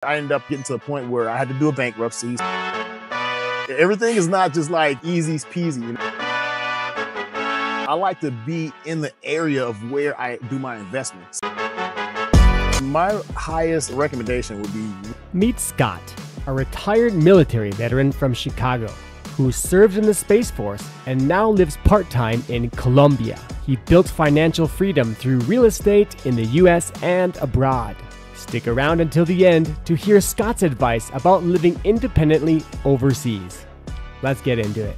I ended up getting to the point where I had to do a bankruptcy. Everything is not just like easy peasy. You know? I like to be in the area of where I do my investments. My highest recommendation would be... Meet Scott, a retired military veteran from Chicago who served in the Space Force and now lives part-time in Colombia. He built financial freedom through real estate in the US and abroad. Stick around until the end to hear Scott's advice about living independently overseas. Let's get into it.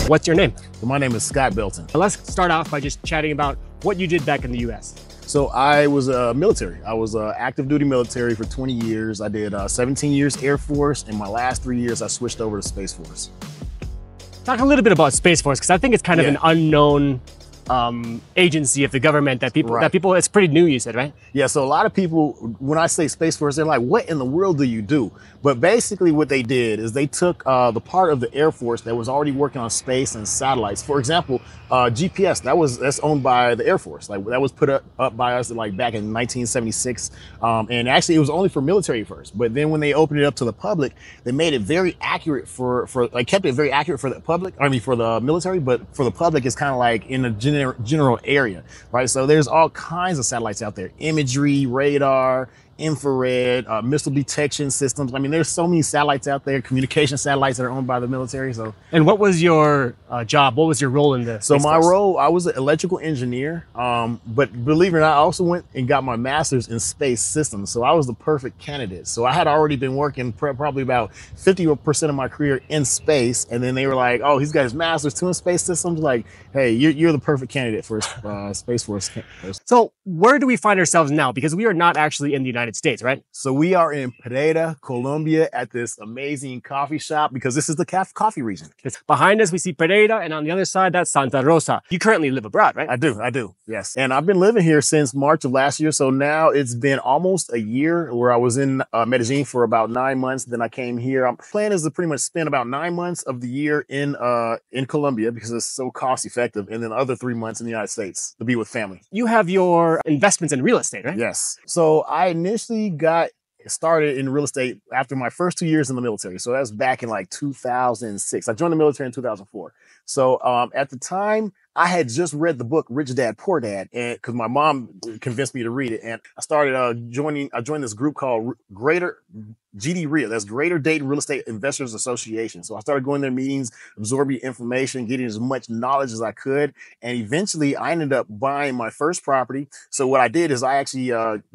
What's your name? My name is Scott Belton. Let's start off by just chatting about what you did back in the US. So I was military. I was active duty military for 20 years. I did 17 years Air Force, and my last 3 years I switched over to Space Force. Talk a little bit about Space Force, because I think it's kind of an unknown agency of the government that people, it's pretty new, you said, right? Yeah, so a lot of people, when I say Space Force, they're like, what in the world do you do? But basically what they did is they took the part of the Air Force that was already working on space and satellites. For example, GPS, that's owned by the Air Force. Like that was put up by us like back in 1976. And actually it was only for military first. But then when they opened it up to the public, they made it very accurate kept it very accurate for the public, for the military, but for the public, it's kind of like in a general area, right? So there's all kinds of satellites out there: imagery, radar, infrared, missile detection systems. I mean, there's so many satellites out there, communication satellites that are owned by the military. So, and what was your job? What was your role in this? So my role, I was an electrical engineer, but believe it or not, I also went and got my master's in space systems. So I was the perfect candidate. So I had already been working probably about 50% of my career in space. And then they were like, oh, he's got his master's too in space systems. Like, hey, you're the perfect candidate for Space Force. So where do we find ourselves now? Because we are not actually in the United States, right? So we are in Pereira, Colombia, at this amazing coffee shop, because this is the coffee region. Behind us, we see Pereira, and on the other side, that's Santa Rosa. You currently live abroad, right? I do, yes. And I've been living here since March of last year. So now it's been almost a year where I was in Medellin for about 9 months. Then I came here. My plan is to pretty much spend about 9 months of the year in Colombia, because it's so cost effective, and then the other 3 months in the United States to be with family. You have your investments in real estate, right? Yes. So I initially got started in real estate after my first 2 years in the military. So that's back in like 2006. I joined the military in 2004. So at the time, I had just read the book Rich Dad, Poor Dad, and because my mom convinced me to read it, and I started joined this group called GD that's Greater Dayton Real Estate Investors Association. So I started going to their meetings, absorbing information, getting as much knowledge as I could, and eventually I ended up buying my first property. So what I did is I actually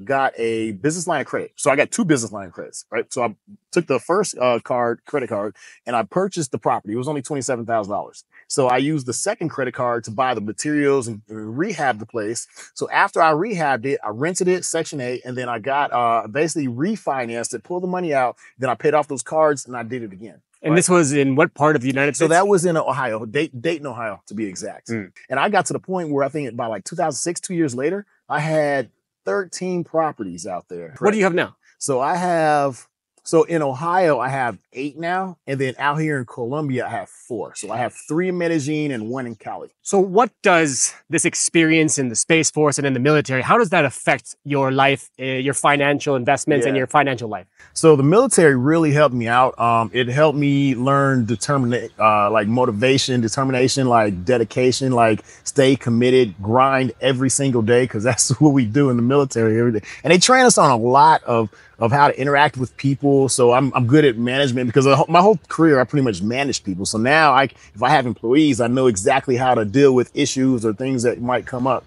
got a business line of credit. So I got 2 business line of credits, right? So I took the first credit card, and I purchased the property. It was only $27,000. So I used the second credit card to buy the materials and rehab the place. So after I rehabbed it, I rented it, Section 8, and then I got basically refinanced it, pulled the money out, then I paid off those cards, and I did it again. And this was in what part of the United States? So that was in Ohio, Dayton, Ohio, to be exact. And I got to the point where I think by like 2006, 2 years later, I had 13 properties out there. What do you have now? So in Ohio, I have 8 now. And then out here in Colombia, I have 4. So I have 3 in Medellin and 1 in Cali. So what does this experience in the Space Force and in the military, how does that affect your life, your financial investments and your financial life? So the military really helped me out. It helped me learn like motivation, determination, like dedication, like stay committed, grind every single day, because that's what we do in the military every day. And they train us on a lot of how to interact with people. So I'm good at management, because my whole career, I pretty much managed people. So now if I have employees, I know exactly how to deal with issues or things that might come up.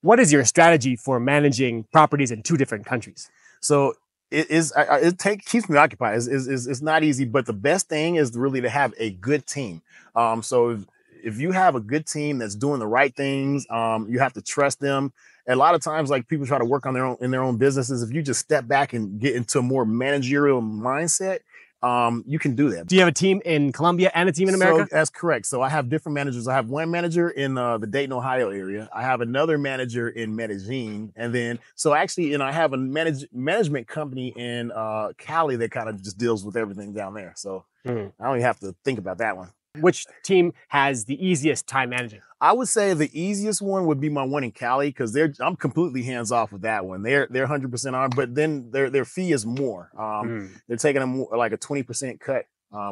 What is your strategy for managing properties in 2 different countries? So it keeps me occupied. It's not easy, but the best thing is really to have a good team. So if you have a good team that's doing the right things, you have to trust them. And a lot of times, like, people try to work on their own businesses. If you just step back and get into a more managerial mindset, you can do that. Do you have a team in Colombia and a team in America? So that's correct. So I have different managers. I have one manager in the Dayton, Ohio area. I have another manager in Medellin. And then, so actually, I have a management company in Cali that kind of just deals with everything down there. So I don't even have to think about that one. Which team has the easiest time managing? I would say the easiest one would be my one in Cali because I'm completely hands off with that one. They're 100% on, but then their fee is more. They're taking like a 20% cut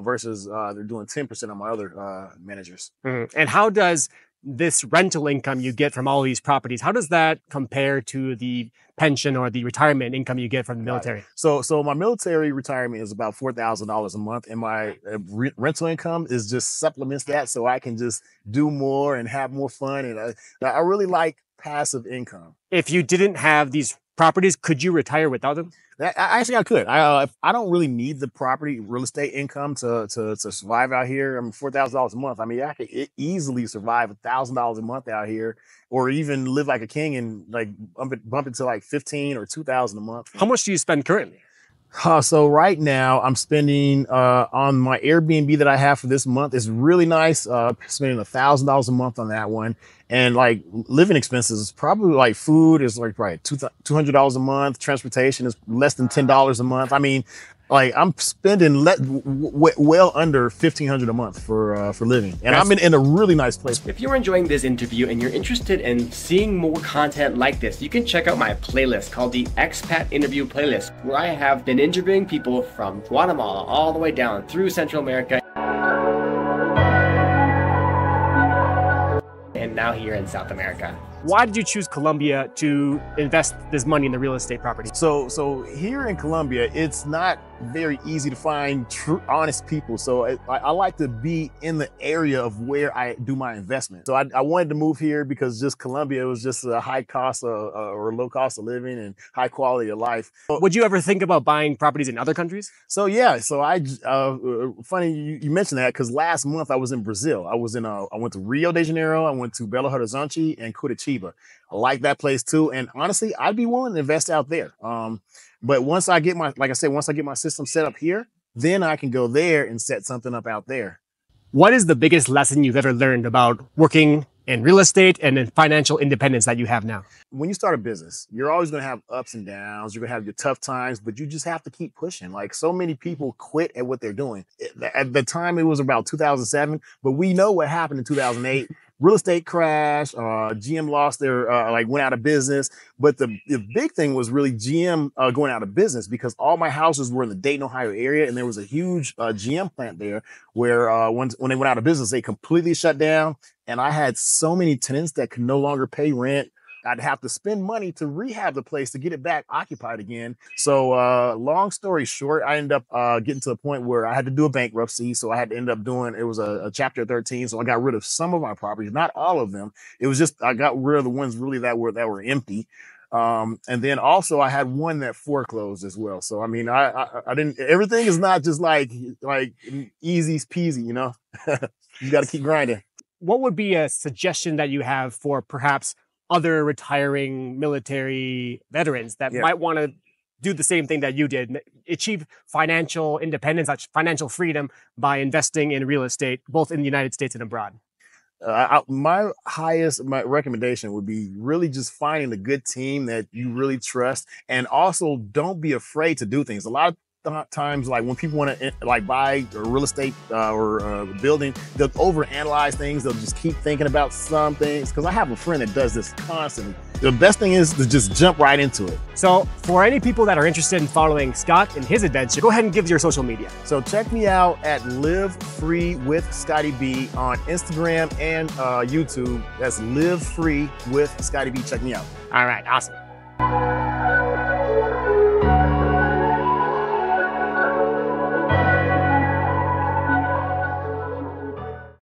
versus they're doing 10% on my other managers. And how does this rental income you get from all these properties, how does that compare to the pension or the retirement income you get from the military? So my military retirement is about $4,000 a month, and my rental income is just supplements that, so I can just do more and have more fun. And I really like passive income. If you didn't have these properties, could you retire without them? Actually, I could. I don't really need the property real estate income to survive out here. I mean, $4,000 a month. I mean, I could easily survive $1,000 a month out here, or even live like a king and like bump it to like 15 or 2,000 a month. How much do you spend currently? So right now I'm spending on my Airbnb that I have for this month. It's really nice. Spending $1,000 a month on that one, and like living expenses is probably like food is like probably $200 a month. Transportation is less than $10 a month. I mean, like I'm spending well under $1,500 a month for living, and I'm in a really nice place. If you're enjoying this interview and you're interested in seeing more content like this, you can check out my playlist called the Expat Interview Playlist, where I have been interviewing people from Guatemala all the way down through Central America and now here in South America. Why did you choose Colombia to invest this money in the real estate property? So here in Colombia, it's not very easy to find true, honest people. So I like to be in the area of where I do my investment. So I wanted to move here because just Colombia was just a high cost or low cost of living and high quality of life. Would you ever think about buying properties in other countries? So yeah, so funny you mentioned that because last month I was in Brazil. I went to Rio de Janeiro, I went to Belo Horizonte and Curitiba. I like that place too. And honestly, I'd be willing to invest out there. But once I get once I get my system set up here, then I can go there and set something up out there. What is the biggest lesson you've ever learned about working in real estate and in financial independence that you have now? When you start a business, you're always going to have ups and downs. You're going to have your tough times, but you just have to keep pushing. Like so many people quit at what they're doing. At the time, it was about 2007, but we know what happened in 2008. Real estate crash, GM lost their, went out of business. But the big thing was really GM going out of business because all my houses were in the Dayton, Ohio area. And there was a huge GM plant there where when they went out of business, they completely shut down. And I had so many tenants that could no longer pay rent. I'd have to spend money to rehab the place to get it back occupied again. So long story short, I ended up getting to the point where I had to do a bankruptcy. So I had to end up doing, it was a Chapter 13. So I got rid of some of my properties, not all of them. It was just, I got rid of the ones really that were empty. And then also I had one that foreclosed as well. So, I mean, I didn't, everything is not just like easy peasy, you know, you got to keep grinding. What would be a suggestion that you have for perhaps other retiring military veterans that might want to do the same thing that you did, achieve financial independence, financial freedom by investing in real estate, both in the United States and abroad? My recommendation would be really just finding a good team that you really trust, and also don't be afraid to do things. A lot of times, like when people want to buy a real estate or a building, they'll overanalyze things. They'll just keep thinking about some things. Because I have a friend that does this constantly. The best thing is to just jump right into it. So for any people that are interested in following Scott in his adventure, go ahead and give your social media. So check me out at Live Free with Scotty B on Instagram and YouTube. That's Live Free with Scotty B. Check me out. All right, awesome.